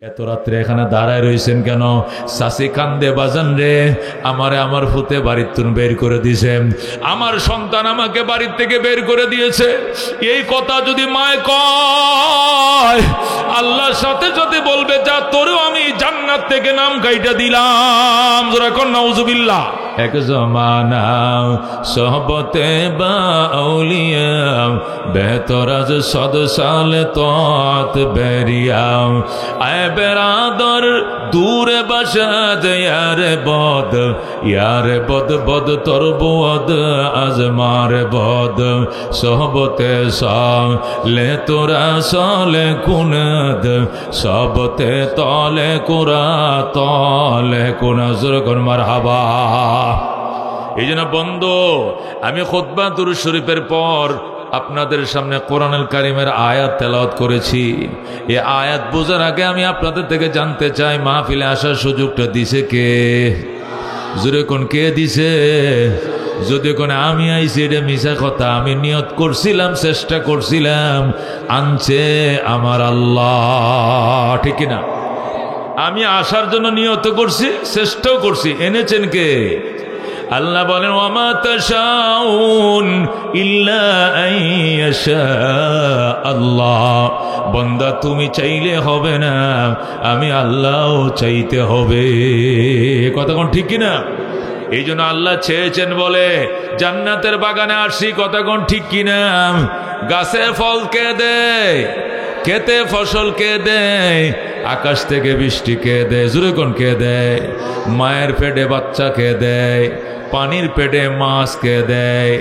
এত রাত্রে এখানে দাঁড়ায় রয়েছেন কেন? চাচি কান্দে, বাজান রে, আমারে আমার ফুতে বাড়ির তুন বের করে দিয়েছে, আমার সন্তান আমাকে বাড়ির থেকে বের করে দিয়েছে। এই কথা যদি মায় কয়, আল্লাহর সাথে সাথে বলবে, যা তোরও আমি জান্নাত থেকে নাম কাইটা দিলাম। জোরে কোন নাউজুবিল্লাহ। এক জমানা সোহবতে বা আউলিয়া বেহতরাজ সদ সালে তত বেরিয়া আয় বেরাদর দূরে বাসাদ ইয়ারে বদ বদ তোর বদ আজমার বদ সোহবতে সালে তোরা সালে কুনদ সবতে তলে কুরা তলে কুনাজর কোন মারহাবা। এই জন্য বন্ধু, আমি খুতবা দুরূদ শরীফের পর আপনাদের সামনে কোরআনুল কারীমের আয়াত তেলাওয়াত করেছি। এই আয়াত বোঝার আগে আমি আপনাদের থেকে জানতে চাই, মাহফিলে আসার সুযোগটা দিছে কে? জোরে কোন কে দিছে? যদি কোন আমি আইছি, এটা মিশা কথা। আমি নিয়ত করছিলাম, চেষ্টা করছিলাম, আনছে আমার আল্লাহ, ঠিক না? আমি আসার জন্য নিয়ত করছি, চেষ্টাও করছি, এনেছেন কে? আল্লাহ বলেন, ওয়ামা তাশাউন ইল্লা আইয়াশা আল্লাহ। বান্দা তুমি চাইলে হবে না, আমি আল্লাহও চাইতে হবে। কথা কোন ঠিক কিনা? এই জন্য আল্লাহ চেয়েছেন বলে জান্নাতের বাগানে আসি। কথা কোন ঠিক কিনা? গাছে ফল কে দেয়? খেতে ফসল কে দেয়? আকাশ থেকে বৃষ্টি কে দেয়? জোরে কোন কে দেয়? মায়ের পেটে বাচ্চা কে দেয়? পানির পেটে মাছ কে দেয়?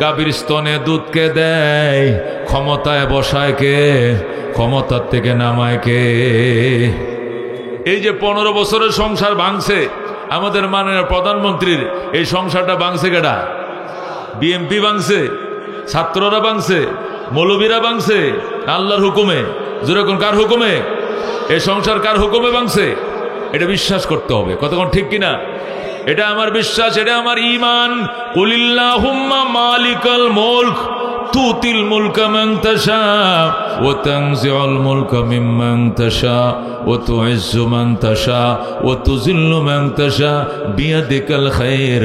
গাভীর স্তনে দুধ কে দেয়? ক্ষমতায় বসায় কে? ক্ষমতার থেকে নামায় কে? এই যে 15 বছরের সংসার ভাঙছে আমাদের মাননীয় প্রধানমন্ত্রীর, এই সংসারটা ভাঙছে কেডা? বিএনপি ভাঙছে, ছাত্ররা ভাঙছে, মৌলবীরা ভাঙছে, আল্লাহর হুকুমে। জোরে কোন কার হুকুমে? এই সংসার কার হুকুমে ভাঙছে? এটা বিশ্বাস করতে হবে। কতক্ষণ ঠিক কিনা? এটা আমার বিশ্বাস, এটা আমার ঈমান। কুলিল্লাহুম্মা মালিকাল মুলক তুতিল মুলকা মান তাশা ওয়া তানজিউল মুলকা মিম্মান তাশা ওয়া তুইজ্জু মান তাশা ওয়া তুযিল্লু মান তাশা বিয়াদিকাল খায়র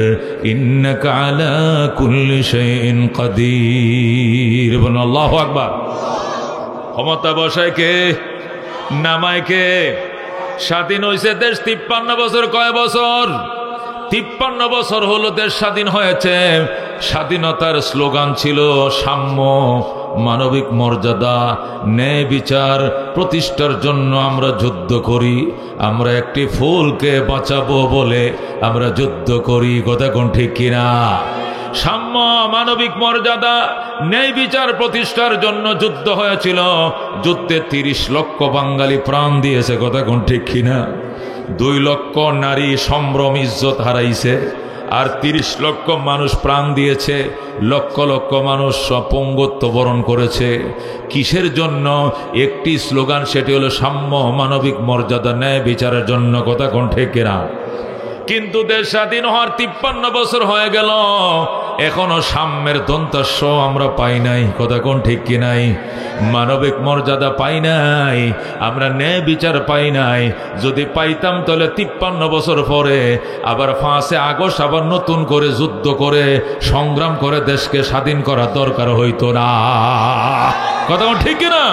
ইন্নাকা আলা কুল্লি শাইইন কাদির। বলুন আল্লাহু আকবার। ক্ষমতা বসায় কে? নামায় কে? স্বাধীন হয়েছে দেশ 53 বছর। কয় বছর? 53 বছর হলো দেশ স্বাধীন হয়েছে। স্বাধীনতার স্লোগান ছিল সাম্য, মানবিক মর্যাদা, ন্যায় বিচার প্রতিষ্ঠার জন্য আমরা যুদ্ধ করি। আমরা একটি ফুলকে বাঁচাবো বলে আমরা যুদ্ধ করি। কথা কোন ঠিক কিনা? সাম্য, মানবিক মর্যাদা, ন্যায় বিচার প্রতিষ্ঠার জন্য যুদ্ধ হয়েছিল। যুদ্ধে 30 লক্ষ বাঙালি প্রাণ দিয়েছে। কথা কোন ঠিক কিনা? 2 লক্ষ নারী সম্ভ্রম ইজ্জত হারাইছে, আর 30 লক্ষ মানুষ প্রাণ দিয়েছে। লক্ষ লক্ষ মানুষ অপঙ্গত্ব বরণ করেছে। কিসের জন্য? একটি স্লোগান, সেটি হলো সাম্য, মানবিক মর্যাদা, ন্যায় বিচারের জন্য। কথা কোন ঠিক কিনা? কিন্তু দেশ স্বাধীন হওয়ার 53 বছর হয়ে গেল, এখনো সাম্যের দন্তস্ব আমরা পাই নাই। কথা কোন ঠিক কি নাই? মানবিক মর্যাদা পাই নাই, আমরা ন্যায় বিচার পাই নাই। যদি পাইতাম তাহলে 53 বছর পরে আবার 5 আগস্ট আবার নতুন করে যুদ্ধ করে সংগ্রাম করে দেশকে স্বাধীন করার দরকার হইতো না। কথা কোন ঠিক কিনা?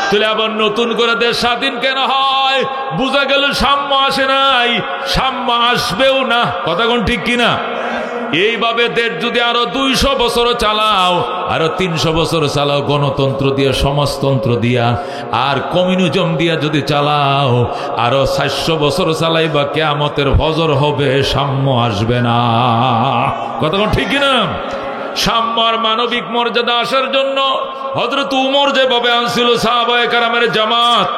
তাহলে আবার নতুন করে দেশ স্বাধীন কেন হয়? বুঝা গেল সাম্য আসে নাই, সাম্য আসবেও না। কথা কোন ঠিক কিনা? এইভাবে দেশ যদি আরো 200 বছর চালাও, আরো 300 বছর চালাও, গণতন্ত্র দিয়া, সমাজতন্ত্র দিয়া, আর কমিউনিজম দিয়া যদি চালাও, আরো 400 বছর চালাইবা, কিয়ামতের ফজর হবে, সাম্য আসবে না। কথা কোন ঠিক কিনা? সাম্য আর মানবিক মর্যাদা আসার জন্য হযরত উমর যেভাবে আনছিল সাহাবায়ে কেরামের জামাত,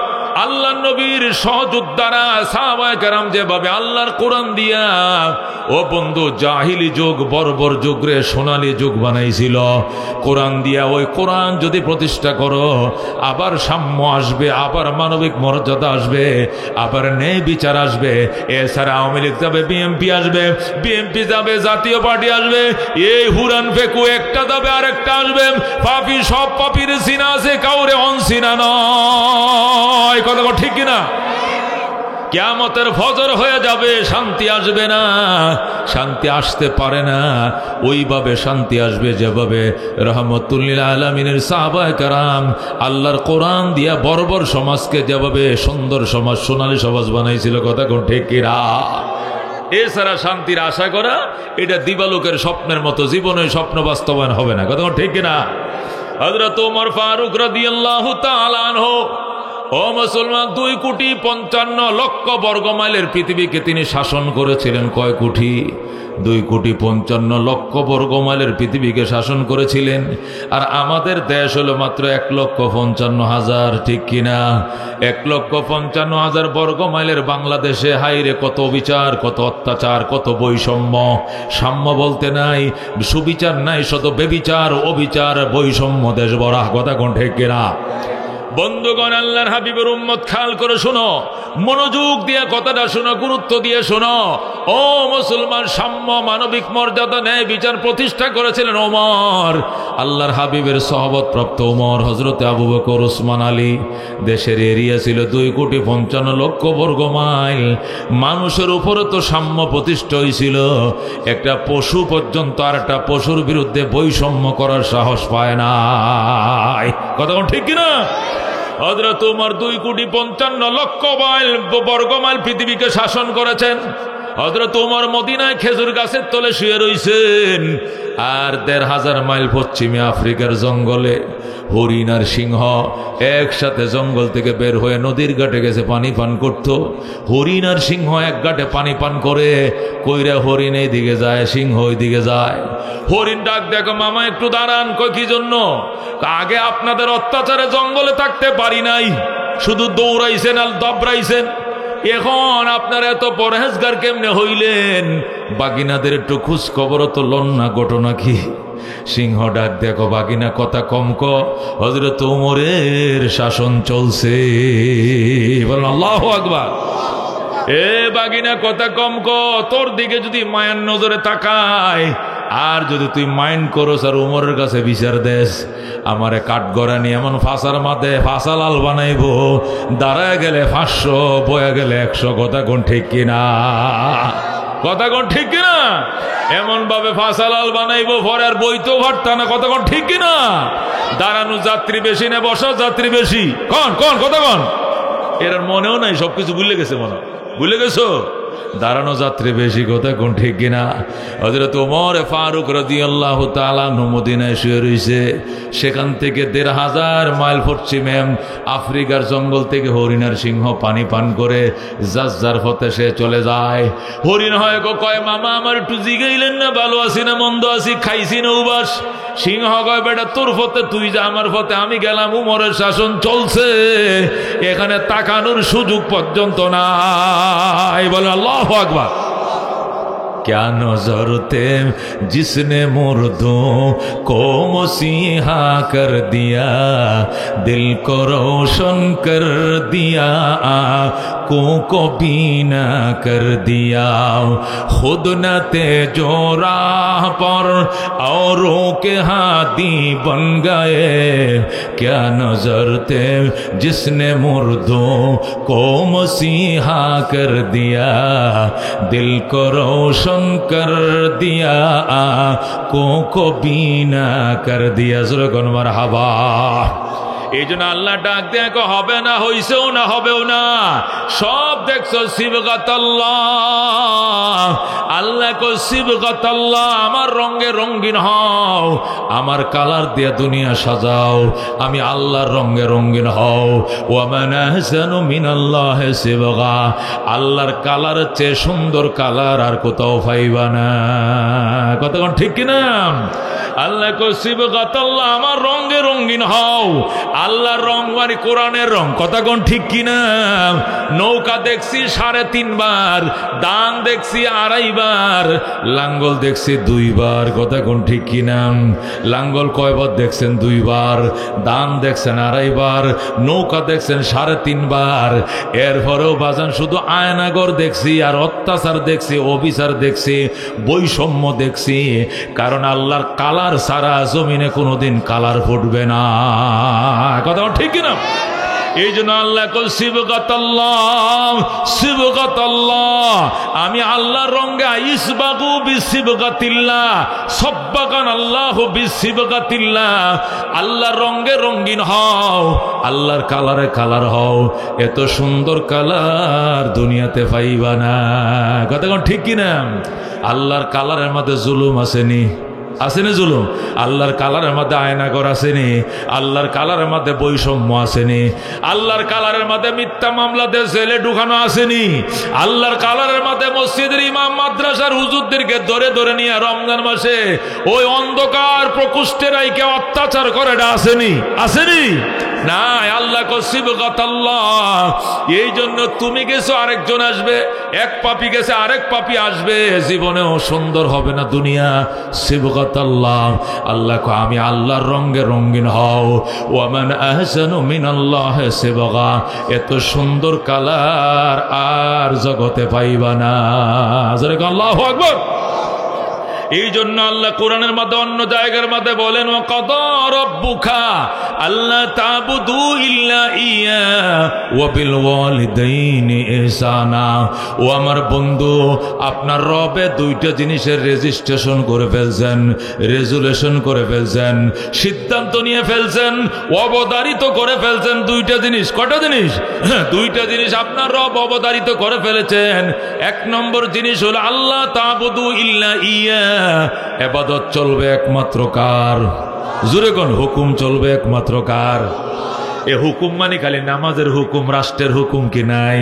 আল্লাহ নবীর সহযোদ্ধারা সাহাবায়ে কেরাম যেভাবে আল্লাহর কোরআন দিয়া, ও বন্ধু, জাহিলি যুগ, বর্বর যুগ রে সোনালী যুগ বানাইছিল। কোরআন দিয়া ওই কোরআন যদি প্রতিষ্ঠা করো, আবার সাম্য আসবে, আবার মানবিক মর্যাদা আসবে, আবার ন্যায় বিচার আসবে। এছাড়া আওয়ামী লীগ যাবে, বিএনপি আসবে, বিএনপি যাবে, জাতীয় পার্টি আসবে, এই হুরান ফেকু একটা যাবে, আরেকটা আসবে। পাপি সব পাপির সিনা আছে, কাউরে অনসিনা নয়। কথা ঠিক কিনা? কিয়ামতের ফজর হয়ে যাবে, শান্তি আসবে না, শান্তি আসতে পারে না। ওইভাবে শান্তি আসবে যেভাবে রহমতুল লিল আলামিনের সাহাবায়ে কেরাম আল্লাহর কোরআন দিয়া বর্বর সমাজকে যেভাবে সুন্দর সমাজ, সোনালী সমাজ বানাইছিল। কথা কোন ঠিক কিনা? এছাড়া শান্তির আশা করা এটা দিবালোকের স্বপ্নের মতো, জীবনে স্বপ্ন বাস্তবায়ন হবে না। কথা ঠিক কিনা? হযরত ওমর ফারুক রাদিয়াল্লাহু তাআলা আনহু, ও মুসলমান, 2,55,00,000 বর্গমাইলের পৃথিবীকে তিনি শাসন করেছিলেন। কয় কোটি? 2,55,00,000 বর্গমাইলের পৃথিবীকে শাসন করেছিলেন। আর আমাদের দেশ হলো মাত্র 1,55,000। ঠিক কিনা? 1,55,000 বর্গমাইলের বাংলাদেশে হাইরে কত বিচার, কত অত্যাচার, কত বৈষম্য। সাম্য বলতে নাই, সুবিচার নাই, শত বেবিচার, অবিচার, বৈষম্য দেশ ভরা। কথা কোন ঠিক কিনা? বন্ধুগণ, আল্লাহর হাবিবের উম্মত, খেয়াল করে শোনো, মনোযোগ দিয়ে কথাটা শোনো, গুরুত্ব দিয়ে শোনো। ও মুসলমান, সাম্য, মানবিক মর্যাদা, ন্যায় বিচার প্রতিষ্ঠা করেছিলেন ওমর। আল্লাহর হাবিবের সহবত প্রাপ্ত ওমর, হযরতে আবু বকর, ওসমান আলী। দেশের এরিয়া ছিল 2,55,00,000 বর্গমাইল। মানুষের উপরে তো সাম্য প্রতিষ্ঠা হয়েছিল, একটা পশু পর্যন্ত আর একটা পশুর বিরুদ্ধে বৈষম্য করার সাহস পায় না। কথা ঠিক কিনা? হযরত ওমর 2,55,00,000 বর্গমাইল পৃথিবীকে শাসন করেছেন। হযরত ওমর মদিনায় খেজুর গাছের তলে শুয়ে রইছেন, আর 1,500 মাইল পশ্চিমে আফ্রিকার জঙ্গলে হরিণ আর সিংহ একসাথে জঙ্গল থেকে বের হয়ে নদীর ঘাটে গেছে পানি পান করত। হরিণ আর সিংহ এক ঘাটে পানি পান করে, কইরা হরিণ এই দিকে যায়, সিংহ ওই দিকে যায়। হরিণ ডাক, দেখো মামা একটু দাঁড়ান। কই কি জন্য? আগে আপনাদের অত্যাচারে জঙ্গলে থাকতে পারি নাই, শুধু দৌড়াইছেন আর দাবড়াইছেন, এখন আপনারা এত পরহেজগার কেমনে হইলেন? বাগিনাদের একটু খোঁজ খবর তো লন না, ঘটনা কি? সিংহ ডাক, দেখো বাগিনা, কথা কম ক, হযরত ওমরের শাসন চলছে। বলেন আল্লাহু আকবার। এ বাগিনা, কথা কম ক, তোর দিকে যদি মায়ার নজরে তাকায়, আর যদি তুই মাইন্ড করস আর উমরের কাছে বিচার দেস, আমারে কাঠগড়ানি এমন ফাঁসার মাথায় ফাঁসা লাল বানাইব, দাঁড়ায় গেলে 500, বয়া গেলে 100। কথা কোন ঠিক কিনা? কথা কোন ঠিক কিনা? এমন ভাবে ফাঁসা লাল বানাইব, পরে আর বইতেও পারতা না। কথা কোন ঠিক কিনা? দাঁড়ানো যাত্রী বেশি না বসা যাত্রী বেশি? কন কন কথা কন। এর মনেও নাই, সবকিছু ভুলে গেছে, ভুলে গেছো? দাঁড়ানো যাত্রী বেশি। কথা কোন ঠিক কিনা? হযরত ওমর ফারুক রাদিয়াল্লাহু তাআলা মদিনায় শুয়ে রইছে। সেখান থেকে 1,500 মাইল পশ্চিমে আফ্রিকার জঙ্গল থেকে হরিণ আর সিংহ পানি পান করে যার পথে সে চলে যায়। হরিণ হয় কয়, মামা আমার একটু জিগাইলেন না, ভালো আছি না মন্দ আছি, খাইছি না উবাস? সিংহ কয়, বেটা তোর পথে তুই যা, আমার পথে আমি গেলাম, উমরের শাসন চলছে, এখানে তাকানোর সুযোগ পর্যন্ত নাই। বলে আল্লাহু আকবার। क्या नजर थे जिसने मुर्दों को मसीहा कर दिया, दिल को रोशन कर दिया, आँखों को बीना कर दिया, खुद न थे जो राह पर औरों के हादी बन गए। क्या नजर थे जिसने मुर्दों को मसीहा कर दिया, दिल को रोशन कर दिया, आँखों को बीना कर दिया। ज़रूर मरहबा। এই জন্য আল্লাহ ডাক দেয়, হবে না, হইছেও না, হবেও না, সব দেখছো সিবগাতাল্লাহ। আল্লাহ কো সিবগাতাল্লাহ, আমার রঙে রঙিন হও, আমার কালার দিয়ে দুনিয়া সাজাও, আমি আল্লাহর রঙে রঙিন হও। ওয়া মান আহসানু মিনাল্লাহি সিবগা, আল্লাহর কালারের চেয়ে সুন্দর কালার আর কোথাও পাইবা না। কতক্ষণ ঠিক কিনা? আল্লাহ কো সিবগাতাল্লাহ, আমার রঙে রঙিন হও। আল্লাহর রং মানে কোরআনের রং। কথা কোন ঠিক কিনা? নৌকা দেখছি 3.5 বার, দান দেখছি 2.5 বার, লাঙ্গল দেখছি 2 বার। কথা কোন ঠিক কিনা? লাঙ্গল কয়বার দেখছেন? 2 বার। দান দেখছেন 2.5 বার। নৌকা দেখছেন 3.5 বার। এরপরেও বাজান শুধু আয়নাগর দেখছি, আর অত্যাচার দেখছি, অবিচার দেখছি, বৈষম্য দেখছি। কারণ আল্লাহর কালার সারা জমিনে কোনোদিন কালার ফুটবে না। কথা ঠিক কিনা? এই জন্য আল্লাহ কল সিবগাতাল্লাহ, সিবগাতাল্লাহ, আমি আল্লাহর রঙে ইসবাগু বিসিবগাতিল্লাহ, সব্বাকান আল্লাহু বিসিবগাতিল্লাহ, আল্লাহর রঙে রঙিন হও, আল্লাহর কালারে কালার হও। এত সুন্দর কালার দুনিয়াতে পাইবা না। কথা কোন ঠিক কিনা? আল্লাহর কালারের মধ্যে জুলুম আসেনি? আসেনি জুলুম? আল্লাহর কালারের মধ্যে আয়নাগর আসেনি? আল্লাহর কালারের মধ্যে বৈষম্য আসেনি? আল্লাহর কালারের মধ্যে মিথ্যা মামলাতে জেলে ঢুকানো আসেনি? আল্লাহর কালারের মধ্যে মসজিদের ইমাম মাদ্রাসার হুজুরদেরকে ধরে ধরে নিয়ে রমজান মাসে ওই অন্ধকার প্রকোষ্ঠে রাইকে অত্যাচার করে এটা আসেনি? আসেনি না। আল্লাহ সিবগাতাল্লাহ। এই জন্য তুমি গেছো, আরেকজন আসবে, এক পাপি গেছে আরেক পাপি আসবে, জীবনেও সুন্দর হবে না দুনিয়া। সিবগাতাল্লাহ, আল্লাহ কো আমি আল্লাহর রঙে রঙিন হও। ওয়ামান আহসানু মিনাল্লাহি সিবগা, এত সুন্দর কালার আর জগতে পাইবা না। আল্লাহু আকবার। এই জন্য আল্লাহ কোরআনের মধ্যে অন্য জায়গার মধ্যে বলেন, ওয়াকাদা রাব্বুকা আল্লা তা'বুদু ইল্লা ইয়া ওয়া বিল ওয়ালিদাইনি ইহসানা। ও আমার বন্ধু, আপনার রবে দুইটা জিনিসের রেজিস্ট্রেশন করে ফেলছেন, রেজুলেশন করে ফেলছেন, সিদ্ধান্ত নিয়ে ফেলছেন, অবধারিত করে ফেলছেন। দুইটা জিনিস। কয়টা জিনিস? দুইটা জিনিস আপনার রব অবধারিত করে ফেলেছেন। এক নম্বর জিনিস হলো আল্লাহ তা'বুদু ইল্লা ইয়া, ইবাদত চলবে একমাত্র কার? জোরে কোন? হুকুম চলবে একমাত্র কার? এ হুকুম মানে খালি নামাজের হুকুম, রাষ্ট্রের হুকুম কি নাই?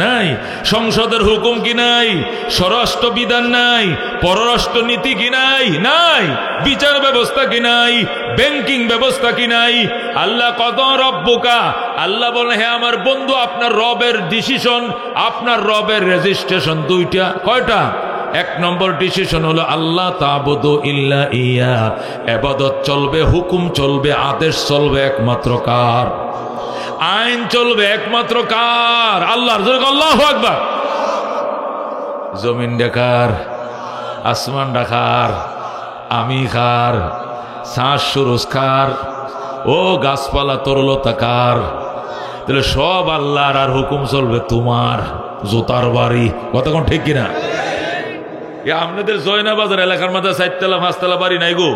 নাই। সংসদের হুকুম কি নাই? স্বরাষ্ট্র বিধান নাই? পররাষ্ট্র নীতি কি নাই? নাই। বিচার ব্যবস্থা কি নাই? ব্যাংকিং ব্যবস্থা কি নাই? আল্লাহ কদা রব্বুকা, আল্লাহ বলে হে আমার বন্ধু, আপনার রবের ডিসিশন, আপনার রবের রেজিস্ট্রেশন দুইটা। কয়টা? এক নম্বর ডিসিশন হলো আল্লাহ তা'বুদু ইল্লা ইয়া, ইবাদত চলবে, হুকুম চলবে, আদেশ চলবে একমাত্র কার? আইন চলবে একমাত্র কার? আল্লাহর। আল্লাহু আকবার। জমিন ডাকার, আসমান ডাকার, আমি খার, শ্বাস সুরজ খার, ও গাছপালা তরলতা কার? তাহলে সব আল্লাহর, আর হুকুম চলবে তোমার জুতার বাড়ি। কতক্ষণ ঠিক কিনা? আপনাদের জয়নাবাজার এলাকার মধ্যে 4তলা 5তলা বাড়ি নাই গো?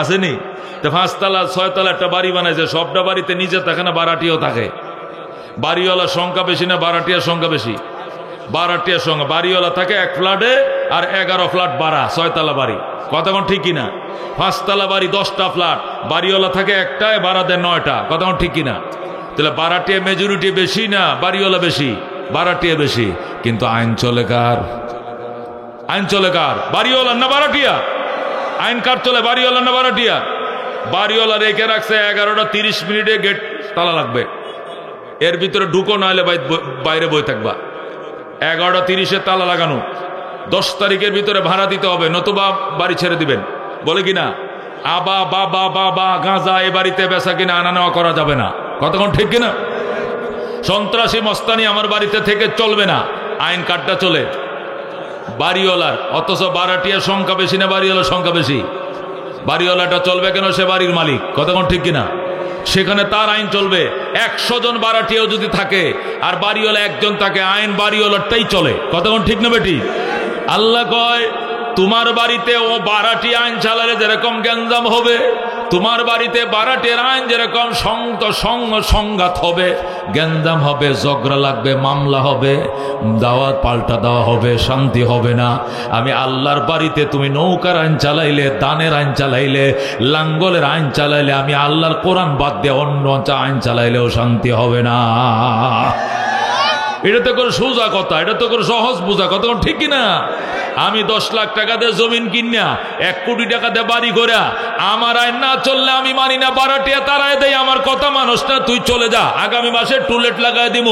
আসেনি? তো 5তলা 6তলা একটা বাড়ি বানাইছে, সবটা বাড়িতে নিচে থাকে না, বারাটিও থাকে। বাড়িওয়ালার সংখ্যা বেশি না বারাটিয়ার সংখ্যা বেশি? বারাটিয়ার সংখ্যা। বাড়িওয়ালা থাকে এক ফ্ল্যাটে, আর 11 ফ্ল্যাট বাড়া, 6তলা বাড়ি। কতক্ষণ ঠিক কিনা? 5তলা বাড়ি 10টা ফ্ল্যাট, বাড়িওয়ালা থাকে একটায়, বাড়া দেয় 9টা। কতক্ষণ ঠিক কিনা? তাহলে বারাটিয়া মেজরিটি বেশি না বাড়িওয়ালা বেশি? বারাটিয়া বেশি। কিন্তু আইন চলে কার? আইন চলে কার? বাড়িওয়ালার না বারাটিয়া? আইন কার চলে? বাড়িওয়ালার না বারাটিয়া? বাড়িওয়ালা রেখে রাখছে 11টা 30 মিনিটে গেট তালা লাগবে, এর ভিতরে ঢুকো, না হলে বাইরে বই থাকবা। 11টা 30-এ তালা লাগানো, 10 তারিখের ভিতরে ভাড়া দিতে হবে, নতুবা বাড়ি ছেড়ে দিবেন। বলে কিনা? আবা বাবা বাবা গাঁজা এ বাড়িতে বেচা কিনা আনা নেওয়া করা যাবে না। কতক্ষণ ঠিক কিনা? সন্ত্রাসী মস্তানি আমার বাড়িতে থেকে চলবে না। আইন কার্ডটা চলে বাড়িওয়ালার, অথচ বারাটিয়ার সংখ্যা বেশি না বাড়িওয়ালার সংখ্যা বেশি? বাড়িওয়ালাটা চলবে কেন? সে বাড়ির মালিক। কতক্ষণ ঠিক কিনা? সেখানে তার আইন চলবে। 100 জন বারাটিয়াও যদি থাকে আর বাড়িওয়ালা একজন থাকে, আইন বাড়িওয়ালারটাই চলে। কতক্ষণ ঠিক না বেটি? আল্লাহ কয় তোমার বাড়িতে ও বারাটি আইন চালালে যেরকম গ্যাঞ্জাম হবে, তোমার বাড়িতে বারাটের আইন যেরকম সংঘাত হবে, গ্যাঞ্জাম হবে, ঝগড়া লাগবে, মামলা হবে, দাওয়াত পাল্টা দেওয়া হবে, শান্তি হবে না। আমি আল্লাহর বাড়িতে তুমি নৌকার আইন চালাইলে, দানের আইন চালাইলে, লাঙ্গলের আইন চালাইলে, আমি আল্লাহর কোরআন বাদ দিয়ে অন্য আইন চালাইলেও শান্তি হবে না। এটা তো করে সোজা কথা, এটা তো করে সহজ বোঝা কথা, ঠিক কিনা? আমি 10 লাখ টাকা দিয়ে জমিন কিনা 1 কোটি টাকা দিয়ে বাড়ি করা, আমার আইন না চললে আমি মানি না, বারাটিয়া তারায় দেয় আমার কথা মানুষ না, তুই চলে যা, আগামী মাসে টুলেট লাগাই দিব।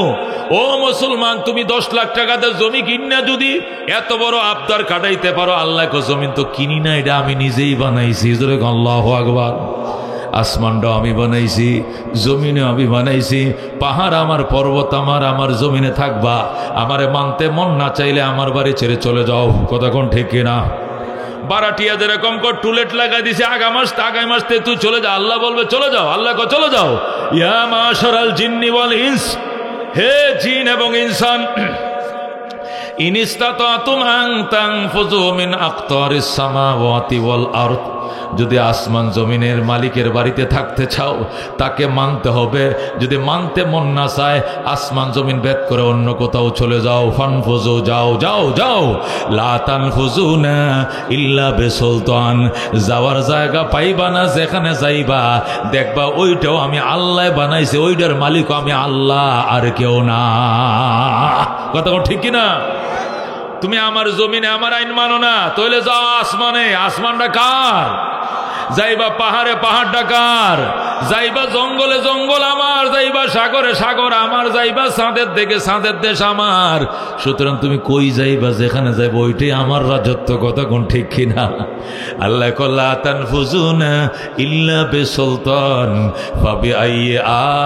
ও মুসলমান, তুমি 10 লাখ টাকা দিয়ে জমি কিনা যদি এত বড় আবদার কাটাইতে পারো, আল্লাহ কো জমিন তো কিনি না, এটা আমি নিজেই বানাইছি। আল্লাহু আকবার। আসমানটাও আমি বানাইছি, জমিনে আমি বানাইছি, পাহাড় আমার, পর্বত আমার, আমার জমিনে থাকবা। আমারে মানতে মন না চাইলে আমার বাড়ি ছেড়ে চলে যাও। কতক্ষণ ঠিক কিনা? বারাটিয়া যেরকম কর টুলেট লাগাই দিছে আগামী মাস থেকে তুই চলে যা, আল্লাহ বলবে চলে যাও, আল্লাহ কয় চলে যাও। ইয়া মাশারাল জিন্নি ওয়াল ইনস, হে জিন এবং ইনসান, ইন ইসতাতাতুম আন তানফুযু মিন আকতারিস সামাওয়াতি ওয়াল আরদ, যদি আসমান জমিনের মালিকের বাড়িতে থাকতে চাও তাকে মানতে হবে। যদি মানতে মন না চায় আসমান জমিন ভেদ করে অন্য কোথাও চলে যাও। ফানফুজু, যাও যাও যাও। লা তানফুজুনা ইল্লা বিসুলতান, যাওয়ার জায়গা পাইবা না, যেখানে যাইবা দেখবা ওইটাও আমি আল্লাহ বানাইছে, ওইটার মালিকও আমি আল্লাহ, আর কেউ না। কথা ঠিক কিনা? তুমি আমার জমিনে আমার আইন মানো না, তাহলে যাও আসমানে, আসমানটা কার? যাইবা পাহাড়ে, পাহাড়টা কার? যাইবা জঙ্গলে, জঙ্গল আমার। যাইবা সাগরে, সাগর আমার। যাইবা চাঁদের দিকে, চাঁদের দেশ আমার। সুতরাং তুমি কই যাইবা, যেখানে যাইবা ওইটাই আমার রাজত্ব। কথা কোন ঠিক কিনা? আল্লাহ কল্লা তানফুজুনা ইল্লা বিসুলতান ফাবিআইয়ি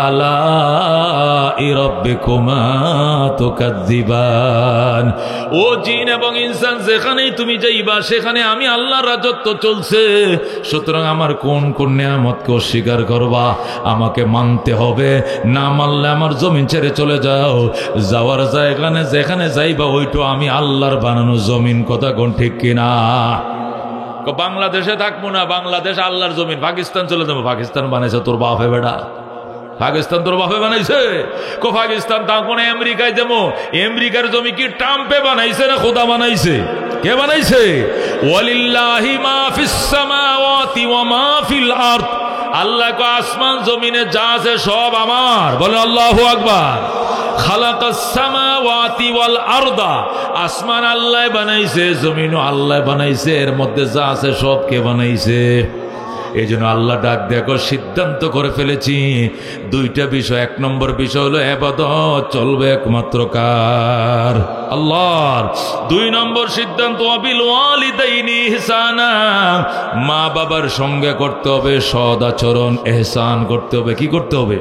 আলাই রাব্বিকুমা তুকাজ্জিবান। ও জিন এবং ইনসান, যেখানেই তুমি যাইবা সেখানে আমি আল্লাহর রাজত্ব চলছে। সুতরাং আমার কোন কোন নিয়ামতকে অস্বীকার করবা? আমাকে মানতে হবে, না মানলে আমার জমিন ছেড়ে চলে যাও। যাওয়ার জায়গানে যেখানে যাইবা ওইটা আমি আল্লাহর বানানো জমিন। কথা কোন ঠিক কিনা? বাংলাদেশে থাকবো না, বাংলাদেশ আল্লাহর জমিন। পাকিস্তান চলে যাবো। পাকিস্তান বানাইছে তোর বাপে বেটা, পাকিস্তান তোর বাপে বানাইছে? পাকিস্তান থাকবো না, আমেরিকায় যাবো। আমেরিকার জমি কি ট্রাম্পে বানাইছে না খোদা বানাইছে? কে বানাইছে? ওয়ালিল্লাহি মা ফিস সামাওয়াতি ওয়া মা ফিল আরদ, আল্লাহ কো আসমান জমিনে যা আছে সব আমার। বলে আল্লাহু আকবার। খালাকাস সামাওয়াতি ওয়াল আরদা, আসমান আল্লাহ বানাইছে, জমিনও আল্লাহ বানাইছে, এর মধ্যে যা আছে সব কে বানাইছে? এই জন্য আল্লাহ ডাক দেখো, সিদ্ধান্ত করে ফেলেছি দুইটা বিষয়। এক নম্বর বিষয় হলো ইবাদত চলবে একমাত্র কার? আল্লাহর। দুই নম্বর সিদ্ধান্ত বিল ওয়ালিদাইনি ইহসানা, মা বাবার সঙ্গে করতে হবে সদ আচরণ, ইহসান করতে হবে। কি করতে হবে?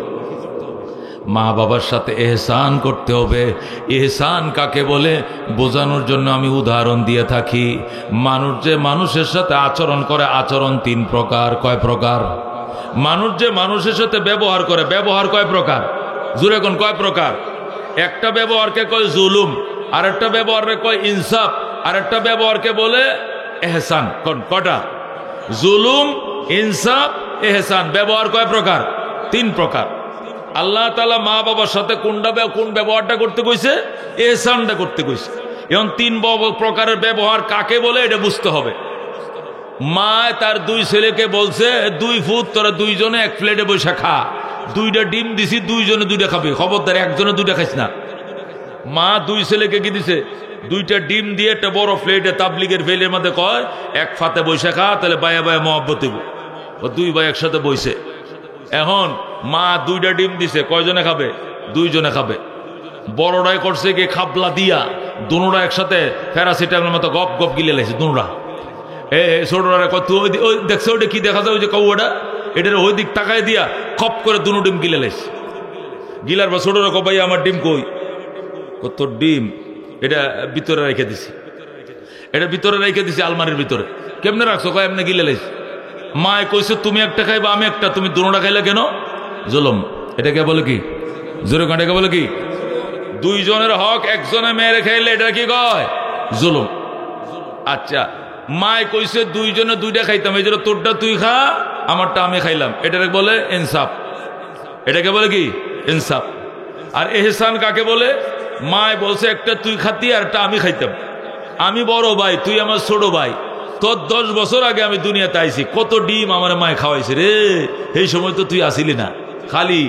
মা বাবার সাথে এহসান করতে হবে। এহসান কাকে বলে বোঝানোর জন্য আমি উদাহরণ দিয়ে থাকি। মানুষ যে মানুষের সাথে আচরণ করে, আচরণ তিন প্রকার। কয় প্রকার? মানুষ যে মানুষের সাথে ব্যবহার করে, ব্যবহার কয় প্রকার? জুড়ে কোন কয় প্রকার? একটা ব্যবহারকে কয় জুলুম, আর একটা ব্যবহারকে কয় ইনসাফ, আর একটা ব্যবহারকে বলে এহসান। কোন কটা? জুলুম, ইনসাফ, এহসান। ব্যবহার কয় প্রকার? তিন প্রকার। আল্লাহ তাআলা মা বাবার সাথে কোন ব্যবহারটা করতে কইছে? এহসানটা করতে কইছে। এখন তিন প্রকারের ব্যবহার কাকে বলে এটা বুঝতে হবে। মা তার দুই ছেলেকে বলছে, 2 ফুট তোরা দুইজনে এক প্লেটে বসে খা। 2টা ডিম দিছি, দুইজনে 2টা খাবে, খবরদার একজনে 2টা খাইস না। মা দুই ছেলেকে কি দিছে? 2টা ডিম দিয়ে একটা বড় প্লেটে তাবলিগের ফেলের মধ্যে কয় এক ফাতে বসে খা, তাহলে বায়া বায়া মহব্বত হইব। ও দুই ভাই একসাথে বইছে। এখন মা 2টা ডিম দিছে, কয়জনে খাবে? 2জনে খাবে। বড়টাই করছে কি খাবলা দিয়া দুনোটা একসাথে প্যারাসিটামলের মতো গপ গপ গিলে লাইছে দুনোটা। ছোটরা কত ওই দেখছে, ওইটা কি দেখা যায়? ওই যে কৌটা, এটার ওই দিক তাকায় দিয়া খপ করে দুনো ডিম গিলে লাইছে। গিলার পর ছোটরা কো ভাই আমার ডিম কই? কত ডিম? এটা ভিতরে রেখে দিছি, এটা ভিতরে রেখে দিছি আলমারির ভিতরে। কেমনে রাখছো? কয় এমনি গিলে লাইছে। মায় কইছে তুমি একটা খাইবা আমি একটা, তুমি দুনোটা খাইলে কেন? জুলুম। এটাকে বলে কি? জোরে কাঁ, এটাকে বলে কি? দুইজনের হক একজনে মেরে খাইলে এটা কি কয়? জুলুম। আচ্ছা, মায় কইছে দুইজনে 2টা খাইতাম, এই জন্য তোরটা তুই খা, আমারটা আমি খাইলাম, এটাকে বলে ইনসাফ। এটাকে বলে কি? ইনসাফ। আর এহসান কাকে বলে? মায় বলছে একটা তুই খাতি আর একটা আমি খাইতাম। আমি বড় ভাই, তুই আমার ছোট ভাই, তোর 10 বছর আগে আমি দুনিয়াতে আইছি, কত ডিম আমার মায় খাওয়াইছে রে। এই সময় তো তুই আসিলি না, খালি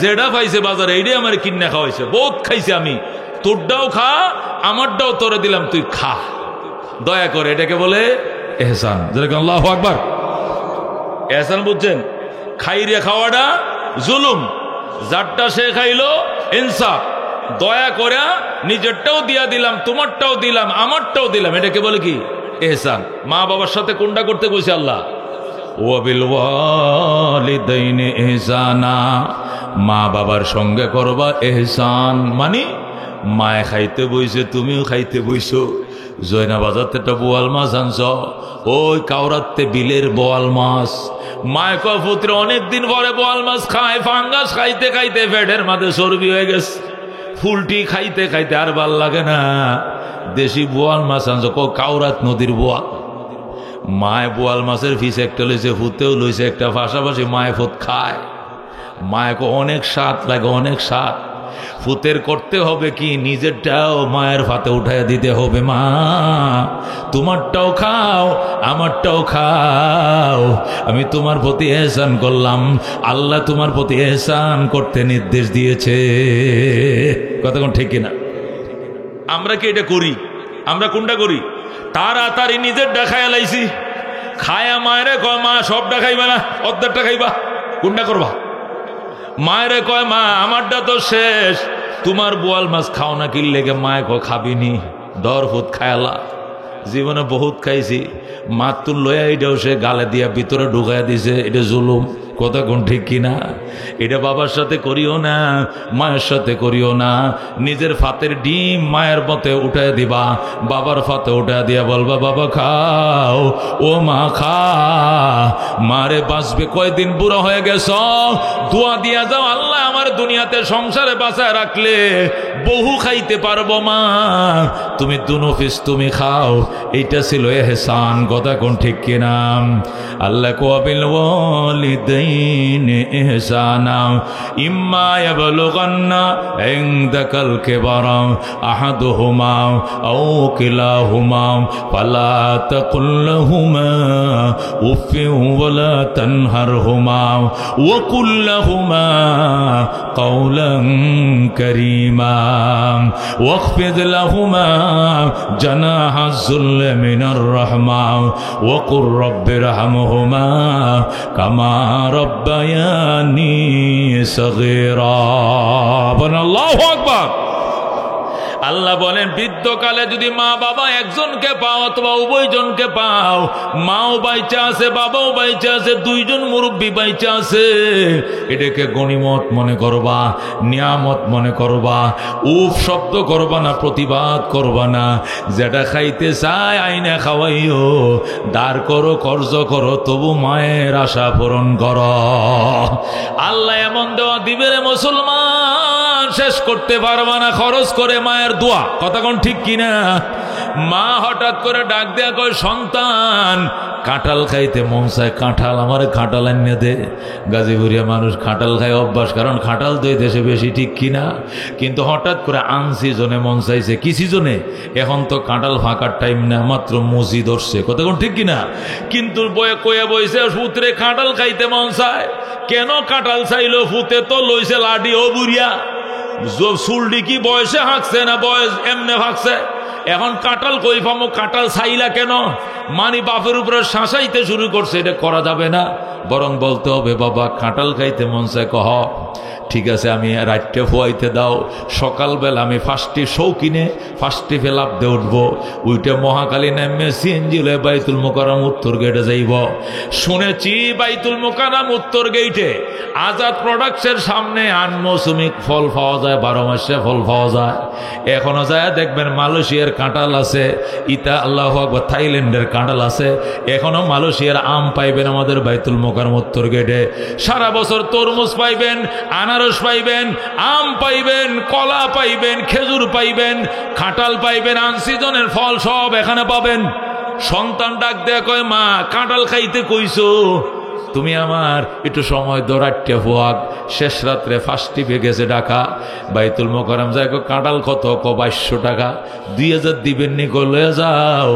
যেটা পাইছে বাজারে এইটাই আমার কিনে খাওয়াইছে, বহুত খাইছে আমি। তোরটাও খা, আমারটাও তোরে দিলাম, তুই খা দয়া করে। এটাকে বলে এহসান। যেরকম আল্লাহু আকবার। এহসান বুঝছেন? খাইরে খাওয়াটা জুলুম, যারটা সে খাইলো ইনসাফ। দয়া করে নিজেরটাও দিয়া দিলাম, তোমারটাও দিলাম, আমারটাও দিলাম, এটাকে বলে কি? এহসান। মা বাবার সাথে কোনটা করতে কইছে আল্লাহ? ওয়াবিল ওয়ালিদাইনি ইহসানা, মা বাবার সঙ্গে করবা এহসান। মানে মায়ে খাইতে বইছে, তুমিও খাইতে বইছো। জয়না বাজার একটা বোয়াল মাছ আনছ, ওই কাউরাতে বিলের বোয়াল মাছ। মায় কয় পুত্র অনেকদিন পরে বোয়াল মাছ খায়, ফাঙ্গাস খাইতে খাইতে পেটের মাঝে চর্বি হয়ে গেছে, ফুলটি খাইতে খাইতে আর ভাল লাগে না, দেশি বোয়াল মাছ আনছ। কাউরাত নদীর বোয়াল। মায় বোয়াল মাছের ফিস একটা লইছে, ফুতেও লইছে একটা, পাশাপাশি মায় ফুত খায়। মায়কে অনেক স্বাদ লাগে, অনেক স্বাদ। ফুতের করতে হবে কি, নিজেরটাও মায়ের ভাতে উঠাইয়া দিতে হবে। মা তোমারটাও খাও, আমারটাও খাও, আমি তোমার প্রতি এহসান করলাম, আল্লাহ তোমার প্রতি এহসান করতে নির্দেশ দিয়েছে। কথা কোন ঠিক কিনা? আমরা কি এটা করি? আমরা কোনটা করি? তাড়াতাড়ি নিজেরটা খাইয়া লাইছি, খায়া মায়েরে কয় মা সবটা খাইবা না, অর্ধেকটা খাইবা, কোনটা করবা? মায়েরে কয় মা আমারটা তো শেষ, তোমার বোয়াল মাছ খাও না কি লেগে? মায়ে কয় খাবিনি, দর ফুট খায়ালা। জীবনে বহুত খাইছি, মাতুর লইয়া এটাও সে গালে দিয়া ভিতরে ঢুকাইয়া দিছে, এটা জুলুম। কথা কোন ঠিক কিনা? এটা বাবার সাথে করিও না, মায়ের সাথে করিও না। নিজের ফাতের ডিম মায়ের মতে উঠাই দিবা, বাবার ফাতে উঠাই দিয়া বলবা বাবা খাও, ও মা খা। মারে বাঁচবে কয়দিন, বুড়ো হয়ে গেছ, দোয়া দিয়া যাও আল্লাহ আমার দুনিয়াতে সংসারে বাঁচায় রাখলে বহু খাইতে পারবো মা, তুমি দুনফিস তুমি খাও। এইটা ছিল এহসান। কথা কোন ঠিক কিনা? আল্লাহ কবিল ওয়ালিদাইন ইহসানা ইম্মা ইয়াবলুগান্না ইনদাকাল কিবারা আহাদুহুমা আও কিলাহুমা ফালা তাকুল লাহুমা উফিন ওয়ালা তানহারহুমা ওয়া কুল লাহুমা কাওলান কারীমা ওয়াখফিদ লাহুমা জানাহা যুল্লি মিনার রাহমা ওয়া কুর রাব্বিরহামহুমা কামা রাব্বায়ানি সগীরা। আল্লাহু আকবার। আল্লাহ বলেন বৃদ্ধকালে যদি মা বাবা একজনকে পাও অথবা উভয়জনকে পাও, মাও বাইচা আছে বাবাও বাইচা আছে, দুইজন মুরব্বী বাইচা আছে, এটাকে গনিমত মনে করবা, নিয়ামত মনে করবা। উফ শব্দ করবা না, প্রতিবাদ করবা না। যেটা খাইতে চায় আইনা খাওয়াইও, দাঁড় করো, কর্জ করো, তবু মায়ের আশা পূরণ করো। আল্লাহ এমন দেওয়া দিবে রে মুসলমান, শেষ করতে পারবা না খরচ করে মায়ের দোয়া। কথা কোন ঠিক কিনা? মা হঠাৎ করে ডাক দেয়া কয় সন্তান কাঁঠাল খাইতে মন চায়, কাঁঠাল আমার কাঁঠাল এনে দে। গাজীপুরিয়া মানুষ কাঁঠাল খায় অভ্যাস, কারণ কাঁঠাল তো এই দেশে বেশি, ঠিক কিনা? কিন্তু হঠাৎ করে আনসিজনে মন চাইছে। কি সিজনে? এখন তো কাঁঠাল ফাঁকার টাইম না, মাত্র মুজি ধরছে। কথা কোন ঠিক কিনা? কিন্তু বয়ে কয়ে বইছে ফুতরে কাঁঠাল খাইতে মন চায়। কেন কাঁঠাল চাইলো? ফুতে তো লইছে লাডি। ও বুড়িয়া চুলডি কি বয়সে হাঁকছে না বয়স এমনে হাঁকছে? এখন কাঁঠাল কই পামো? কাঁঠাল চাইলা কেন? মানে বাপের উপরে শাসাইতে শুরু করছে। এটা করা যাবে না, বরং বলতে হবে বাবা কাঁঠাল খাইতে মন চায়। কহ ঠিক আছে, আমি রাত্রে ফোয়াইতে দাও, সকালবেলা আমি ফার্স্টে শৌকিনে ফার্স্টে ফেলাপ দিয়ে উঠবো, ওইটা মহাকালী নামে সিএনজি লয়ে বাইতুল মোকাররম উত্তর গেটে যাইব। শুনেছি বাইতুল মোকাররম উত্তর গেটে আজাদ প্রোডাক্টসের সামনে আনমৌসুমিক ফল পাওয়া যায়, 12 মাসে ফল পাওয়া যায়। এখনো যায় দেখবেন মালয়েশিয়ার কাঁঠাল আছে, ইতা আল্লাহু আকবার থাইল্যান্ডের কাঁঠাল আছে। এখনো মালয়েশিয়ার আম পাইবেন আমাদের বাইতুল মোকাররম উত্তর গেটে। সারা বছর তরমুজ পাইবেন, আনারস পাইবেন, আম পাইবেন, কলা পাইবেন, খেজুর পাইবেন, কাঁঠাল পাইবেন, আনসিজনের ফল সব এখানে পাবেন। সন্তান ডাক দেয়া কয় মা কাঁঠাল খাইতে কইছো, তুমি আমার একটু সময় দৌড়াট্টে ফোয়াক। শেষ রাত্রে ফার্স্টে গেছে ঢাকা বাইতুল মোকাররম যায়। কাঁঠাল কত? 2200 টাকা। 2000 দিবেন নি? লয়ে যাও।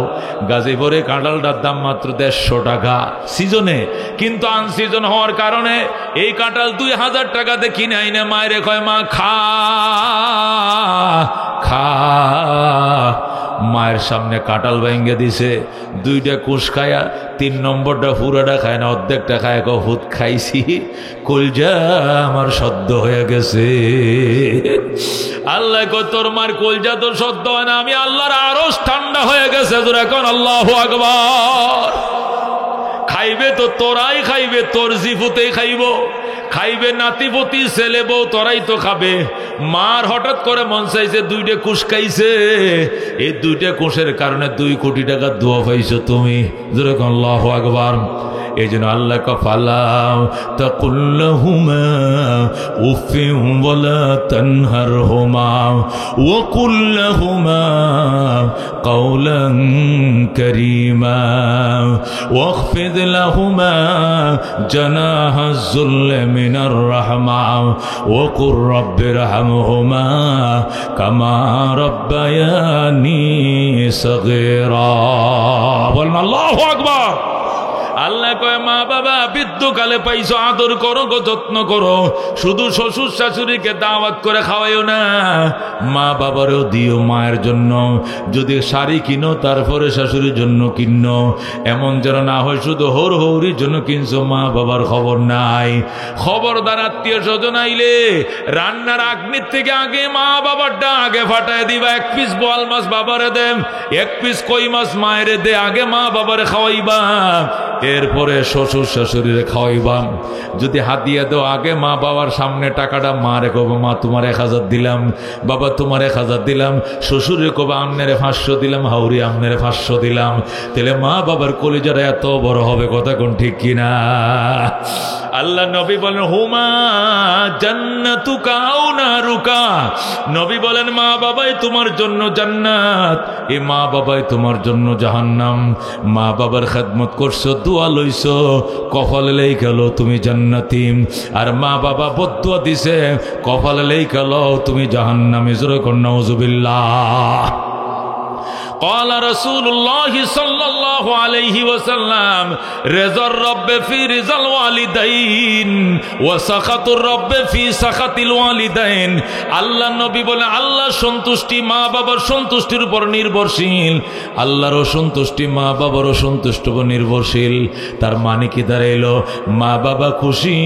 গাজীপুরে কাঁঠালটার দাম মাত্র 150 টাকা সিজনে, কিন্তু আনসিজন হওয়ার কারণে এই কাঁঠাল 2000 টাকাতে কিনে আইনে মায়েরে কয় মা খা খা। মায়ের সামনে কাঁঠাল ভেঙে দিছে, 2টা কুশ খায়া 3 নম্বরটা পুরোটা খায় না, অর্ধেকটা খায়। হুত খাইছি, কলজা আমার সদ্য হয়ে গেছে। আল্লাহ কয় তোর মার কলজা তো সদ্য হয় না, আমি আল্লাহর আরশ ঠান্ডা হয়ে গেছে। তোর এখন আল্লাহু আকবার। খাইবে তো তোরাই খাইবে, তোর জিফুতেই খাইব। খাইবে নাতিপতি ছেলে বউ তোরাই তো খাবে। মার হঠাৎ করে মন চাইছে 2টা কুশ খাইছে, এই 2টা কুশের কারণে 2 কোটি টাকা দোয়া পাইছো তুমি। যেরকম আল্লাহু আকবার। এই জন্য আল্লাহ ফালা তাকুল্লাহুমা উফিন ওয়ালা তানহারহুমা ওয়া কুল্লাহুমা কাওলান কারীমা ওয়াখফিদ লাহুমা জানাহা যুল্লি মিনার রাহমা ওয়া কুর রাব্বিরহামহুমা কামা রাব্বায়ানি সগীরা। বলেন আল্লাহু আকবার। আল্লাহ কয় মা বাবা বৃদ্ধকালে পাইছো, আদর করো গো, যত্ন করো। শুধু শ্বশুর শাশুড়িকে দাওয়াত করে খাওয়াইও না, মা বাবারও দিও। মায়ের জন্য যদি শাড়ি কিনো তারপরে শাশুড়ির জন্য কিনো, এমন যেন না হয় শুধু হর হৌরির জন্য কিনছো, মা বাবার খবর নাই। খবরদার আত্মীয় স্বজন আইলে রান্নার আগ্নির থেকে আগে মা বাবারটা আগে ফাটায় দিবা। 1 পিস বোয়াল মাছ বাবারে দেন, 1 পিস কই মাছ মায়েরে দে, আগে মা বাবারে খাওয়াইবা, এরপরে শ্বশুর শাশুড়িরে খাওয়াইবা। যদি হাতিয়া দাও আগে মা বাবার সামনে টাকাটা মারে কব মা তোমার 1000 দিলাম, বাবা তোমার 1000 দিলাম, শ্বশুরে কব আমনেরে 500 দিলাম, হাউরি আমনেরে 500 দিলাম। তাহলে মা বাবার কলিজাটা এত বড় হবে, কথা কোন ঠিক কিনা? আল্লাহ নবী বলেন হুমা জান্নাতুকা আও নারুকা। নবী বলেন মা বাবাই তোমার জন্য জান্নাত, এ মা বাবাই তোমার জন্য জাহান্নাম। মা বাবার খেদমত করছো, দোয়া লইছো, কপালে লেখা লো তুমি জান্নাতি, আর মা বাবা বদুয়া দিছে, কপালে লেখা লো তুমি জাহান্নামে। জোরে কর নাউযুবিল্লাহ। قال رسول الله صلى الله عليه وسلم رضا الرب في رضا الوالدين وسخط الرب في سخط الوالدين। আল্লাহ নবী বলে আল্লাহ সন্তুষ্টি মা বাবার সন্তুষ্টির উপর নির্ভরশীল, আল্লাহর সন্তুষ্টি মা বাবার সন্তুষ্টির উপর নির্ভরশীল। তার মানে কি দাঁড়াইলো? মা বাবা খুশি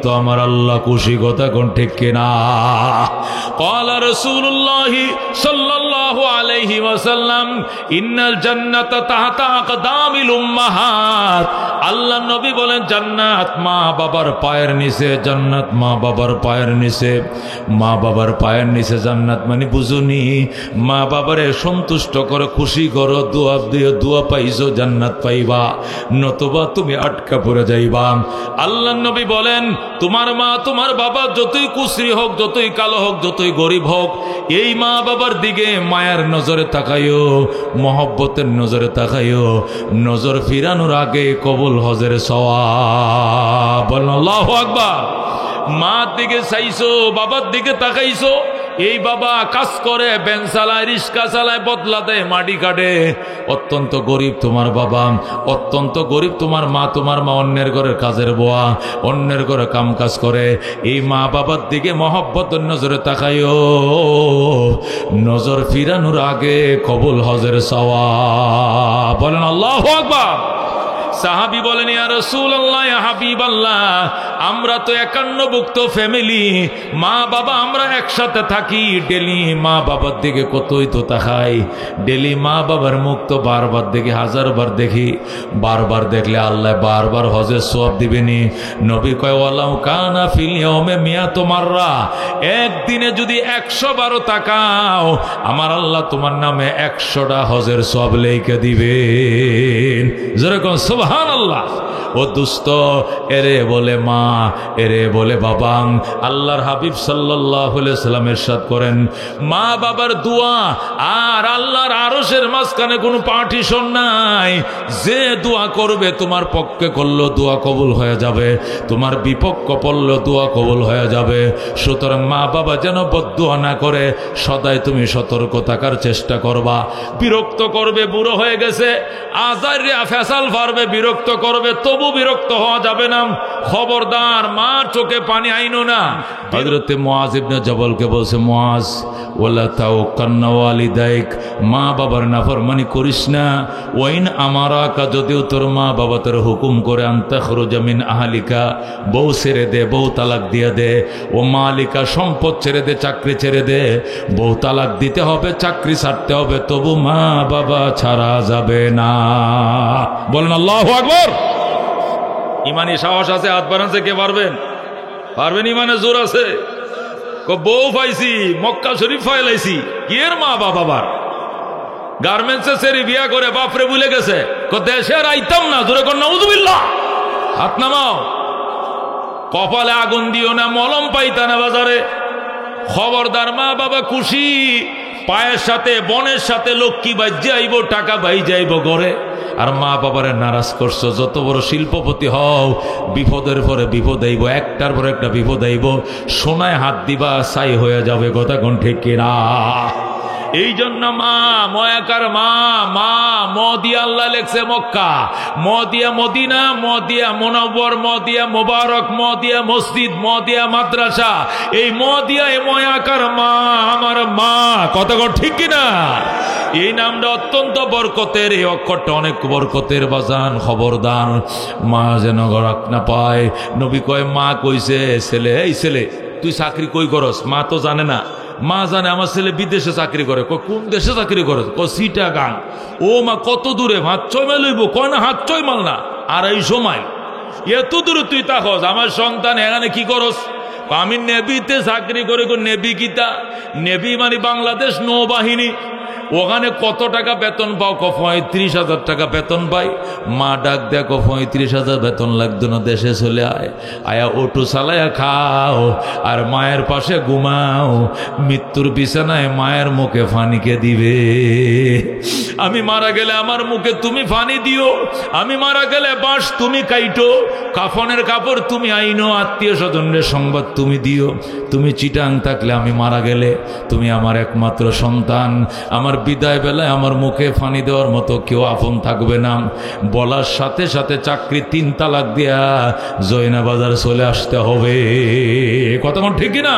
তো আমার আল্লাহ খুশি, কথা কোন ঠিক কিনা? قال رسول الله صلى الله عليه وسلم ইন্নাল জান্নাতা তাহতা আকদামিল উম্মাহাত। আল্লাহ নবী বলেন জান্নাত মা বাবার পায়ের নিচে, জান্নাত মা বাবার পায়ের নিচে। মা বাবার পায়ের নিচে জান্নাত মানে বুঝুনি, মা বাবারে সন্তুষ্ট করো, খুশি করো, দোয়া দিয়ে দোয়া পাইছো জান্নাত পাইবা, নতুবা তুমি আটকা পড়ে যাইবা। আল্লাহ নবী বলেন তোমার মা তোমার বাবা যতই কুশ্রী হোক, যতই কালো হোক, যতই গরিব হোক, এই মা বাবার দিকে মায়ার নজরে তাকাইও, মহব্বতের নজরে তাকাইও। নজর ফিরানোর আগে কবুল হজের সওয়াব। বলেন আল্লাহু আকবার। মার দিকে চাইছো, বাবার দিকে তাকাইছো, এই বাবা কাজ করে, ভ্যান চালায়, রিক্সা চালায়, বদলা দেয়, মাটি কাটে, অত্যন্ত গরিব তোমার বাবা, অত্যন্ত গরিব তোমার মা। তোমার মা অন্যের ঘরের কাজের বোয়া, অন্যের ঘরে কাম কাজ করে। এই মা বাবার দিকে মহব্বতের নজরে তাকাইও, নজর ফিরানোর আগে কবুল হজের সওয়াব। বলেন আল্লাহু আকবার। সাহাবী বলেন ইয়া রাসূলুল্লাহ, ইয়া হাবিবাল্লাহ, আমরা তো 51ভুক্ত ফ্যামিলি, মা বাবা আমরা একসাথে থাকি, ডেলি মা বাবার দিকে কতই তো তাকাই, ডেলি মা বাবার মুখ তো বারবার দেখি, 1000 বার দেখি। বারবার দেখলে আল্লাহ বারবার হজের সওয়াব দিবেনি। নবী কয় ওয়ালাউ কানা ফিল ইয়াউমে মিয়াতু মাররা, একদিনে যদি 100 বারও তাকাও, আমার আল্লাহ তোমার নামে 100টা হজের সওয়াব লিখে দিবেন। যেরকম সুবহানাল্লাহ। ও দুস্থ, এরে বলে মা, এরে বলে বাবা। আল্লাহর হাবিব সাল্লাল্লাহু আলাইহি সাল্লাম ইরশাদ করেন মা বাবার দোয়া আর আল্লাহর আরশের মাঝখানে কোনো পার্টিশন নাই। যে দোয়া করবে তোমার পক্ষে করলো দোয়া কবুল হয়ে যাবে, তোমার বিপক্ষ পড়লো দোয়া কবুল হয়ে যাবে। সুতরাং মা বাবা যেন বদদোয়া না করে সদাই তুমি সতর্ক থাকার চেষ্টা করবা। বিরক্ত করবে, বুড়ো হয়ে গেছে, আজারিয়া ফেসাল ফারবে, বিরক্ত করবে, তবু বিরক্ত হওয়া যাবে না। খবরদার মার চোখে পানি আইনো না। হযরতে মুআজ ইবনে জবলকে বলছে মুআজ ওয়ালা তাওকান্না ওয়ালিদাইক, মা বাবার নাফরমানি করিস না। ওয়াইন আমারাকা, যদিও তোর মা বাবা তোর হুকুম করে আনতাখরুজা মিন আহলিকা, বউ ছেড়ে দে, বউ তালাক দিয়ে দে। ও মালিকা, সম্পদ ছেড়ে দে, চাকরি ছেড়ে দে। বউ তালাক দিতে হবে, চাকরি ছাড়তে হবে, তবু মা বাবা ছাড়া যাবে না। বলেন আল্লাহু আকবার। ইমানি সাহস আছে, হাত বাড়াচ্ছে কে পারবেন? পারবেন? ইমানে জোর আছে? বউ পাইছি, মক্কা শরীফ ফাইলাইছি, কি এর মা বাবার গার্মেন্টসে সেরি বিয়া করে বাপরে ভুলে গেছে, দেশে আর আইতাম না। জোরে কর নাউযুবিল্লাহ। হাত নামাও। কপালে আগুন দিও না, মলম পাইতা না বাজারে। খবরদার, মা বাবা খুশি, পায়ের সাথে বনের সাথে লক্ষ্মী বাজ্যে আইব, টাকা বাই যাইব ঘরে, আর মা বাবারে নারাজ করছো। যত বড় শিল্পপতি হও, বিপদের পরে বিপদ আইব, একটার পর একটা বিপদ আইব, সোনায় হাত দিবা ছাই হয়ে যাবে। কথা কোন ঠিক কিনা? এই জন্য মা ময়াকার মা, মা ম দিয়া আল্লাহ লেখছে মক্কা, ম দিয়া মদিনা, ম দিয়া মুনাওয়ার, ম দিয়া মুবারক, ম দিয়া মসজিদ, ম দিয়া মাদ্রাসা। এই ম দিয়া এ ময়াকার মা, আমার মা। কথা কোন ঠিক কিনা? এই নামটা অত্যন্ত বরকতের, এই অক্ষরটা অনেক বরকতের বাজান। খবরদার, মা যেন গরাক না পায়। নবী কয়, মা কইছে ছেলে, এই ছেলে তুই চাকরি কই করস? মা তো জানে না। মা জানে আমার ছেলে বিদেশে চাকরি করে। কোন দেশে চাকরি করে? চিটাগাং। ও মা, কত দূরে? 5-6 মাইল হইব। কয় না, 7-6 মাইল না, 250 মাইল। এত দূরে তুই তাকস, আমার সন্তান এখানে কি করস? আমি নেভিতে চাকরি করে। নেভি কিতা? নেভি মানে বাংলাদেশ নৌবাহিনী। ওখানে কত টাকা বেতন পাও? 35,000 টাকা বেতন পাই। মা ডাক দেখো, 35,000 বেতন লাগতো না, দেশে চলে আয়, আয়া অটো চালায়া খাও আর মায়ের পাশে ঘুমাও। মৃত্যুর বিছানায় মায়ের মুখে ফানিকে দিবে। আমি মারা গেলে আমার মুখে তুমি ফানি দিও, আমি মারা গেলে বাঁশ তুমি কাইটো, কাফনের কাপড় তুমি আইনো, আত্মীয় স্বজনের সংবাদ তুমি দিও। তুমি চিটাং থাকলে আমি মারা গেলে তুমি আমার একমাত্র সন্তান। আমার বিদায় বেলায় আমার মুখে ফানি দেওয়ার মতো কেউ আপন থাকবে না। বলার সাথে সাথে চাকরি 3 তালাক দিয়া জয়না বাজার চলে আসতে হবে। কথা কোন ঠিক না?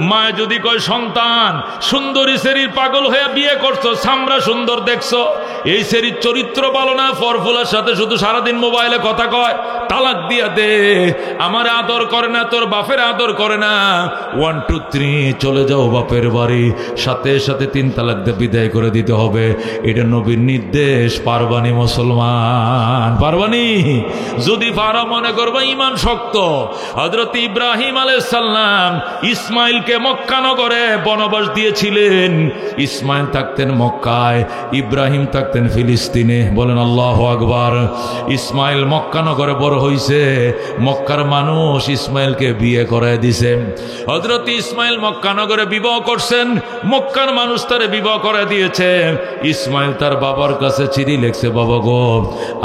মা যদি কয় সন্তান সুন্দরী সেরির পাগল হয়ে বিয়ে করছো, সামরা সুন্দর দেখছো, এই সেরির চরিত্র ভালো না, ফরফুলার সাথে শুধু সারাদিন মোবাইলে কথা কয়, তালাক দিয়া দে। আমার আদর করে না, তোর বাপের আদর করে না, 1 2 3 চলে যাও বাপের বাড়ি। সাথে সাথে 3 তালাক দিয়ে বিদায় করে দিতে হবে। এটা নবীর নির্দেশ। পারবানি মুসলমান? পারবানি? যদি পারো মনে করবা ইমান শক্ত। হযরত ইব্রাহিম আলাইহিস সালাম ইসমাইলকে মক্কা নগরে বনবাস দিয়েছিলেন। ইসমাইল থাকতেন মক্কায়, ইব্রাহিম থাকতেন ফিলিস্তিনে। বলেন আল্লাহু আকবার। ইসমাইল মক্কা নগরে বড় হইছে, মক্কার মানুষ ইসমাইলকে বিয়ে করায় দিছে। হযরত ইসমাইল মক্কা নগরে বিবাহ করছেন, মক্কার মানুষ তারে বিবাহ করায় দিয়েছে। ইসমাইল তার বাবার কাছে চিঠি লিখছে, বাবা গো,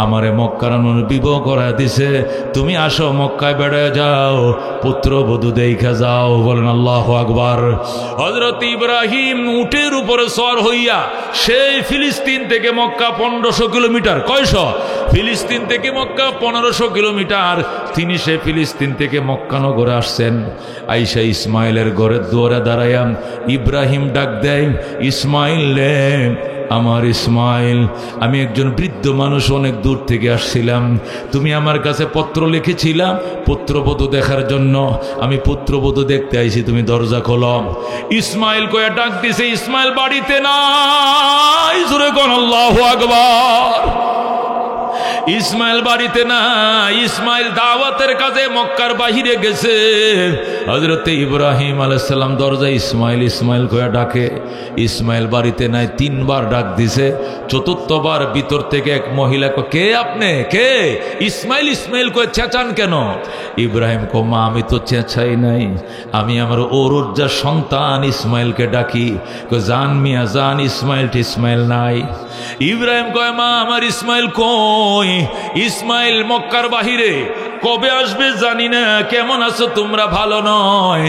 আমারে মক্কার মানুষ বিবাহ করায় দিছে, তুমি আসো মক্কায় বেড়ায় যাও, পুত্রবধূ দেখা যাও। বলেন আল্লাহু আকবার। হযরত ইব্রাহিম উটের উপরে সওয়ার হইয়া সেই ফিলিস্তিন থেকে মক্কা 1500 কিলোমিটার। কয়শ? ফিলিস্তিন থেকে মক্কা 1500 কিলোমিটার। তিনি সে ফিলিস্তিন থেকে মক্কা নগরে আসছেন। আইসা ইসমাইলের ঘরের দুয়ারে দাঁড়াইয়া ইব্রাহিম ডাক দেয়, ইসমাইল রে, আমার ইসমাইল, আমি একজন বৃদ্ধ মানুষ, অনেক দূর থেকে আসছিলাম, তুমি আমার কাছে পত্র লিখেছিলাম পুত্রবধূ দেখার জন্য, আমি পুত্রবধূ দেখতে আইছি, তুমি দরজা খোলো। ইসমাইল কয়া ডাক দিছে, ইসমাইল বাড়িতে নাই। জোরে কোন আল্লাহু আকবার। ইসমাইল বাড়িতে না, ইসমাইল দাওয়াতের কাজে মক্কার বাহিরে গেছে। হযরত ইব্রাহিম আলাইহিস সালাম দরজায় ইসমাইল ইসমাইল কয়া ডাকে, ইসমাইল বাড়িতে নাই। 3 বার ডাক দিছে। 4বার ভিতর থেকে এক মহিলা কয়, কে আপনি? কে? ইসমাইল ইসমাইল কয় চেঁচান কেন? ইব্রাহিম কয়, মা আমি তো চেঁচাই নাই, আমি আমার ওরুজ্জার সন্তান ইসমাইলকে ডাকি। কয় জান মিয়া জান, ইসমাইল টিসমাইল নাই। ইব্রাহিম কয়, মা আমার ইসমাইল কই? ইসমাইল মক্কার বাহিরে, কবে আসবে জানি না। কেমন আছো তোমরা? ভালো নয়।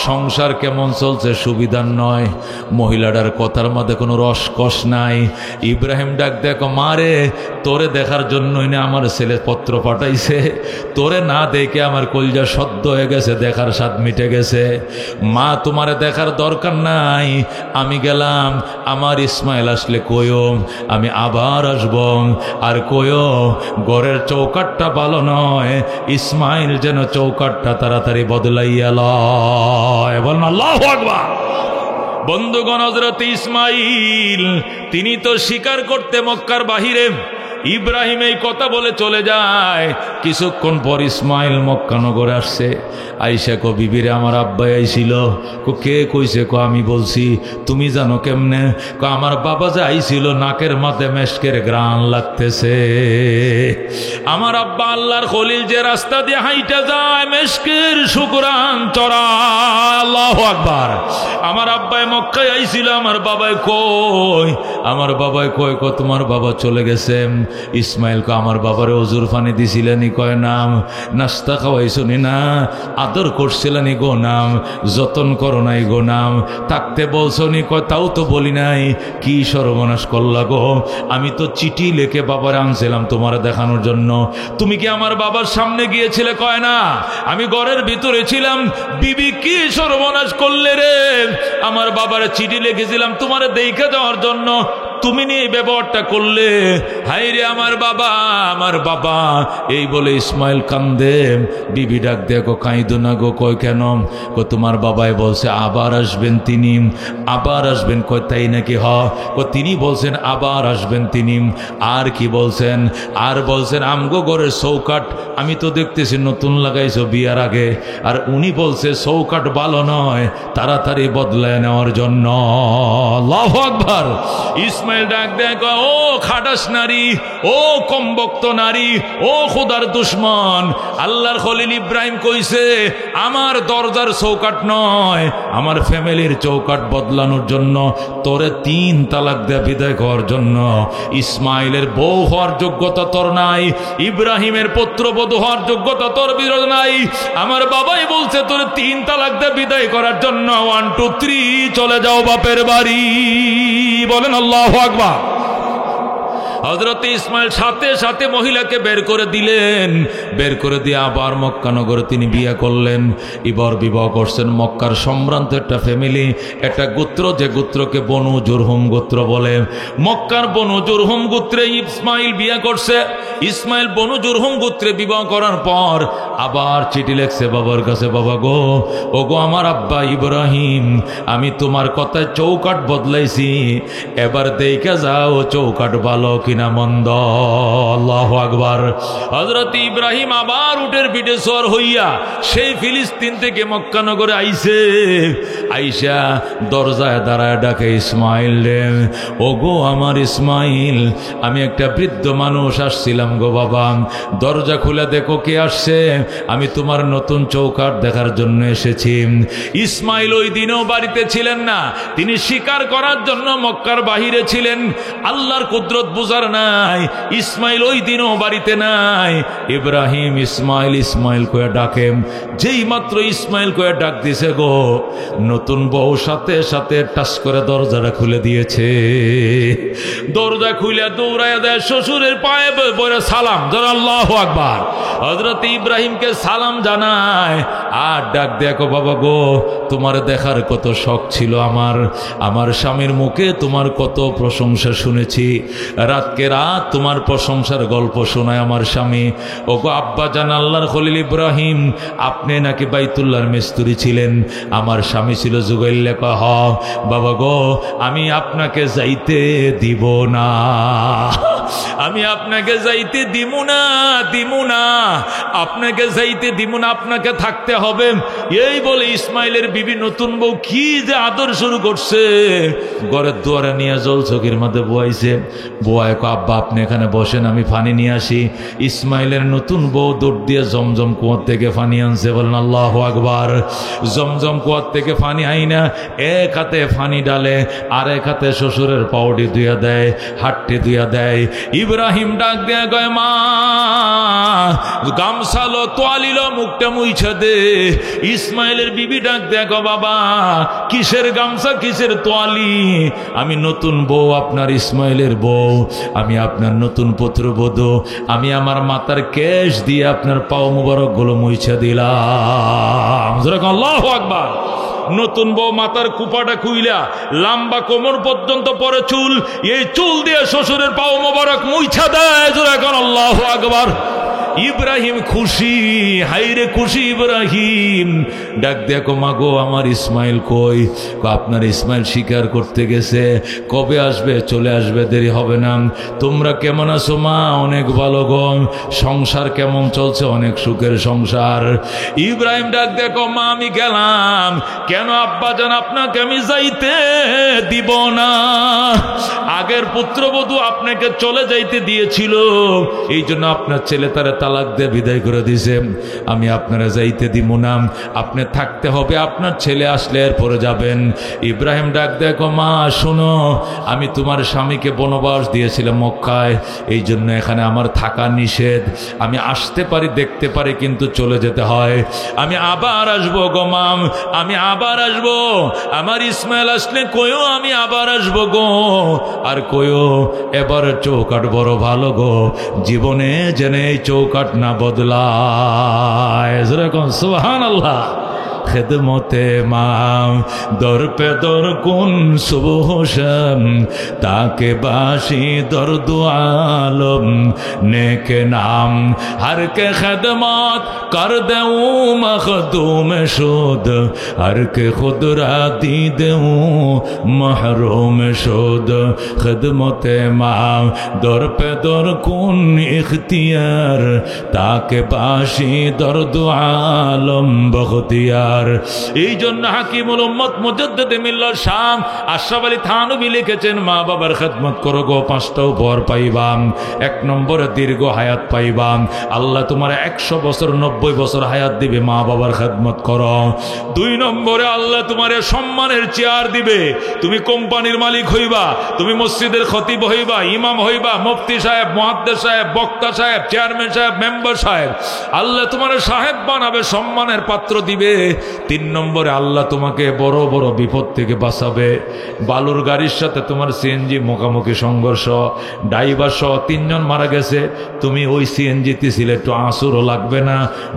সংসার কেমন চলছে? সুবিধার নয়। মহিলাটার কথার মধ্যে কোনো রসকস নাই। ইব্রাহিম ডাক দেখো, মারে, তোরে দেখার জন্যই না আমার ছেলে পত্র পাঠাইছে, তোরে না দেখে আমার কলজা সদ্য হয়ে গেছে, দেখার স্বাদ মিটে গেছে। মা তোমারে দেখার দরকার নাই, আমি গেলাম, আমার ইসমাইল আসলে কইও আমি আবার আসব। আর কইও ঘরের চৌকাটটা ভালো নয়, ইসমাইল যেন চৌকাটটা তাড়াতাড়ি বদলাইয়া লয়। বলেন আল্লাহু আকবার। বন্ধুগণ, হযরত ইসমাইল তিনি তো শিকার করতে মক্কার বাহিরে ইব্রাহিম এই কথা বলে চলে যায়। কিছুক্ষণ পর ইসমাইল মক্কা নগরে আসছে। আইসা কো বিবিরে আমার আব্বাই আইছিল। কে কইছে? আমি বলছি। তুমি জানো কেমনে? আমার বাবা যে আইছিল, নাকের মাঝে মেশকের গ্রান লাগতেছে। আমার আব্বা আল্লাহর খলিল যে রাস্তা দিয়ে হাইটা যায়, মেশকের সুগ্রান চড়া। আল্লাহু আকবার। আমার আব্বাই মক্কায় আইছিল। আমার বাবাই কই? আমার বাবাই কই তোমার বাবা চলে গেছে। ইসমাইল কো আমার বাবারে ওজুর পানি দিছিলেনি? কয় নাম। নাস্তা খাওয়াইছনি না? আদর করছিলেনি গো নাম। যতন করো নাই গো নাম। থাকতে বলছনি? কয় তাও তো বলি নাই। কি সর্বনাশ করলা গো? আমি তো চিঠি লিখে বাবার আনছিলাম তোমার দেখানোর জন্য। তুমি কি আমার বাবার সামনে গিয়েছিলে? কয় না, আমি ঘরের ভিতরে ছিলাম। বিবি কি সর্বনাশ করলে রে? আমার বাবার চিঠি লিখেছিলাম তোমার দেখে যাওয়ার জন্য, তুমি নিয়ে ব্যবহারটা করলে। হাই রে আমার বাবা, আমার বাবা। এই বলে ইসমাইল কান্দে। বিবি ডাক দেখো, কাঁদো না গো। কয় কেন? তোমার বাবাই বলছে আবার আসবেন তিনি, আবার আসবেন। কয় তাই নাকি? তিনি বলছেন আবার আসবেন তিনি। আর কি বলছেন? আর বলছেন আমগো ঘরের চৌকাট আমি তো দেখতেছি নতুন লাগাইছো বিয়ার আগে, আর উনি বলছে চৌকাট ভালো নয়, তাড়াতাড়ি বদলায় নেওয়ার জন্য। আল্লাহু আকবার। ইসমাইল ডাক দেখ, ও খাটাস নারী, ও কমবক্ত নারী, ও খোদার দুশ্মন। আল্লাহর খলিল ইব্রাহিম কইছে আমার দরজার চৌকাট নয়, আমার ফ্যামিলির চৌকাট বদলানোর জন্য তোরে 3 তালাক দেয়া বিদায় করার জন্য। ইসমাইলের বউ হওয়ার যোগ্যতা তোর নাই, ইব্রাহিমের পুত্রবধূ হওয়ার যোগ্যতা তোর বিরোধ নাই। আমার বাবাই বলছে তোরে 3 তালাক দেয়া বিদায় করার জন্য। 1 2 3 চলে যাও বাপের বাড়ি। বলেন আল্লাহু আকবার। হযরত ইসমাইল সাথে সাথে মহিলাকে বের করে দিলেন। বের করে দিয়ে আবার মক্কা নগরে তিনি বিয়ে করলেন। এবার বিবাহ করছেন মক্কার সম্ভ্রান্ত একটা ফ্যামিলি, একটা গোত্র, যে গোত্রকে বনু জুরহুম গোত্র বলে। মক্কার বনু জুরহুম গোত্রে ইসমাইল বিয়ে করছে। ইসমাইল বনু জুরহুম গোত্রে বিবাহ করার পর আবার চিঠি লেখছে বাবার কাছে, বাবা গো, ও গো আমার আব্বা ইব্রাহিম, আমি তোমার কথায় চৌকাট বদলাইছি, এবার দেখে যাও চৌকাট ভালো কিনা মন্দ। আল্লাহু আকবার। হযরত ইব্রাহিম আবার উটের পিঠে সওয়ার হইয়া সেই ফিলিস্তিন থেকে মক্কা নগরে আইছে। আইসা দরজায় দাঁড়ায় ডাকে, ইসমাইল রে, ও গো আমার ইসমাইল, আমি একটা বৃদ্ধ মানুষ আসছিলাম গো বাবা, দরজা খুলে দেখো কে আসছে। আমি তোমার নতুন চৌকাট দেখার জন্য এসেছি। ইসমাইল ওই দিনও বাড়িতে ছিলেন না, তিনি শিকার করার জন্য মক্কার বাহিরে ছিলেন। আল্লাহর কুদরত বুঝার নাই, ইসমাইল ওই দিনও বাড়িতে নাই। ইব্রাহিম ইসমাইল ইসমাইল কয়ে ডাকে। যেই মাত্র ইসমাইল কয়ে ডাক দিছে গো, নতুন বউ সাথে সাথে টাচ করে দরজাটা খুলে দিয়েছে। দরজা খুলে দৌড়ায় দেয় শ্বশুরের পায়ে পড়ে সালাম, যারা আল্লাহু আকবার। হযরত ইব্রাহিমকে সালাম জানায় আর ডাক দেখো, বাবা গো, তোমার দেখার কত শখ ছিল আমার। আমার স্বামীর মুখে তোমার কত প্রশংসা শুনেছি, রাতকে রাত তোমার প্রশংসার গল্প শোনায় আমার স্বামী। ও গো আব্বা জান আল্লাহর খলিল ইব্রাহিম, আপনি নাকি বাইতুল্লাহর মিস্ত্রি ছিলেন, আমার স্বামী ছিল জুগাইল্লা। হ বাবা গো, আমি আপনাকে যাইতে দিব না, আমি আপনাকে যাইতে দিব না, দিব না, আপনাকে যাইতে দিব না, আপনাকে থাকতে হবে। এই বলে ইসমাইলের বিবি নতুন বউ কি যে আদর শুরু করছে। ঘরের দুয়ারে নিয়ে জল চকির মধ্যে বয়াইছে। বয়ায় কো, আব্বা আপনি এখানে বসেন, আমি পানি নিয়ে আসি। ইসমাইলের নতুন বউ দৌড় দিয়ে জমজম কুয়ার থেকে পানি আনছে। বলেন আল্লাহু আকবার। জমজম কুয়ার থেকে পানি আইনা এক হাতে পানি ডালে, আর এক হাতে শ্বশুরের পাউডি ধুইয়া দেয়, হাটটি ধুইয়া দেয়। ইব্রাহিম ডাক দেয়া গয়, মা গামছালো তোয়ালিল, মুখটা মুইছা দে। ইসমাইলের বিবি ডাক দেয়া গো, বাবা কিসের গামছা কিসের তোয়ালি, আমি নতুন বউ, আপনার ইসমাইলের বউ, আমি আপনার নতুন পুত্রবধূ, আমি আমার মাথার কেশ দিয়ে আপনার পাও মুবারক গুলো মুইছা দিলাম। আল্লাহু আকবার। নতুন বউ মাথার কুপাটা খুইলা লম্বা কোমর পর্যন্ত পরে চুল, এই চুল দিয়ে শ্বশুরের পাও মোবারক মুইছা দেয়। এখন আল্লাহু আকবার। ইব্রাহিম খুশি, হাইরে খুশি ইব্রাহিম। ডাক দেখো মাগো আমার ইসমাইল কই? আপনার ইসমাইল শিকার করতে গেছে, কবে আসবে? চলে আসবে, দেরি হবে না। তোমরা কেমন আছো মা? অনেক ভালো গো। সংসার কেমন চলছে? অনেক সুখের সংসার। ইব্রাহিম ডাক দেখো মা আমি গেলাম। কেন আব্বাজান আপনাকে আমি যাইতে দিব না? আগের পুত্রবধূ আপনাকে চলে যাইতে দিয়েছিল, এই জন্য আপনার ছেলে তারা তালাক দিয়ে বিদায় করে দিয়েছে। আমি আপনারা যাইতে দিব না, আপনি থাকতে হবে, আপনার ছেলে আসলে এরপরে যাবেন। ইব্রাহিম ডাক দেখো মা শোনো, আমি তোমার স্বামীকে বনবাস দিয়েছিলাম মক্কায়, এই জন্য এখানে আমার থাকা নিষেধ। আমি আসতে পারি, দেখতে পারি, কিন্তু চলে যেতে হয়। আমি আবার আসবো গো মাম, আমি আবার আসবো। আমার ইসমাইল আসলে কইও আমি আবার আসবো গো। আর কইও এবার চৌকাট বড় ভালো গো, জীবনে যেন এই চৌকাট না বদলায়। যেরকম সুবহানাল্লাহ। খেদমতে মাম দর পে দর কুন সুবহ শাম, তাকে বাসি দর দু আলম নেকে নাম, হর কে খেদমত কর দেউ মখদুম শুদ, হর কে খুদ রাতি দেউ মহরুম শুদ। খেদমতে মাম দর পে দর কুন ইখতিয়ার, তাকে বাসি দর দু আলম বখতিয়ার। এই জন্য হাকিমুল উম্মত মুজাদ্দিদ মিল্লাত শাম আশরাফ আলী থানভী লিখেছেন, মা বাবার খেদমত করো গো, 5টা উপহার পাইবা। 1 নম্বরে দীর্ঘ হায়াত পাইবা। আল্লাহ তোমার 100 বছর 90 বছর হায়াত দিবে, মা বাবার খেদমত করো। 2 নম্বরে আল্লাহ তোমার সম্মানের চেয়ার দিবে, তুমি কোম্পানির মালিক হইবা, তুমি মসজিদের খতিব হইবা, ইমাম হইবা, মুফতি সাহেব, মুহাদ্দিস সাহেব, বক্তা সাহেব, চেয়ারম্যান সাহেব, মেম্বার সাহেব। আল্লাহ তোমার সাহেব বানাবে, সম্মানের পাত্র দিবে। 3 নম্বরে আল্লাহ তোমাকে বড় বড় বিপদ থেকে বাঁচাবে। বালুর গাড়ির সাথে তোমার সিএনজি মুখোমুখি সংঘর্ষ, ড্রাইভার সহ 3 জন মারা গেছে, তুমি ওই সিএনজিতে ছিলে, একটু আঁসুরও লাগবে না।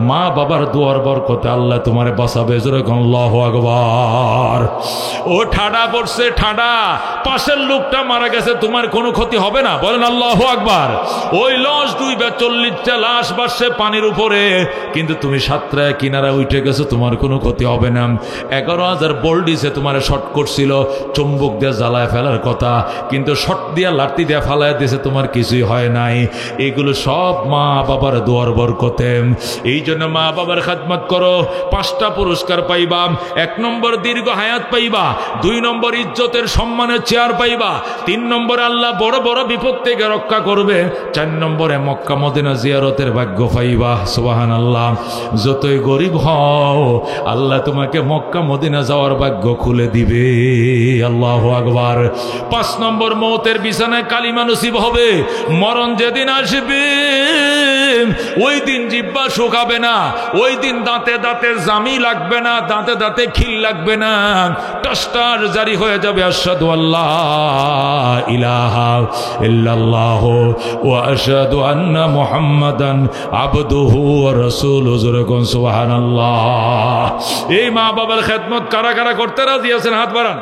মা বাবার দুয়ার বরকতে আল্লাহ তোমারে বাঁচাবে। যেরকম আল্লাহু আকবার। ও ঠাডা পড়ছে, ঠাডা, পাশের লোকটা মারা গেছে, তোমার কোনো ক্ষতি হবে না, বলেন আল্লাহু আকবার। ওই লঞ্চ 240টা লাশ ভাসছে পানির উপরে, কিন্তু তুমি সাতটায় কিনারা উঠে গেছো, তোমার কোনো ক্ষতি হবে না। 11,000 বোল্ডিসে তোমার শর্ট করছিল, চুম্বক দিয়ে জ্বালায় ফেলার কথা, কিন্তু শর্ট দিয়া লাঠি দিয়ে ফালায় দিয়েছে, তোমার কিছুই হয় নাই। এগুলো সব মা বাবার দোয়ার বরকতে। এই জন্য মা বাবার খেদমত করো, 5টা পুরস্কার পাইবা। 1 নম্বর দীর্ঘ হায়াত পাইবা, 2 নম্বর ইজ্জতের সম্মানের চেয়ার পাইবা, 3 নম্বরে আল্লাহ বড় বড় বিপদ থেকে রক্ষা করবে, 4 নম্বরে মক্কা মদিনা জিয়ারতের ভাগ্য পাইবা। সুবহানাল্লাহ। যতই গরিব হও আল্লাহ তোমাকে মক্কা মদিনা যাওয়ার ভাগ্য খুলে দিবে। আল্লাহু আকবার। 5 নম্বর মওতের বিছানায় কালিমা নসিব হবে। মরণ যেদিন আসবে ওই দিন জিহ্বা শুকাবে না, ওই দিন দাঁতে দাঁতে জামি লাগবে না, দাঁতে দাঁতে খিল লাগবে না, টাস্টার জারি হয়ে যাবে, আশহাদু আল্লা ইলাহা ইল্লাল্লাহ ওয়া আশহাদু আন্না মুহাম্মাদান আবদুহু ওয়া রাসূলুহু। সুবহানাল্লাহ। এই মা বাবার খেদমত কারা কারা করতে রাজি আছেন? হাত বাড়ান।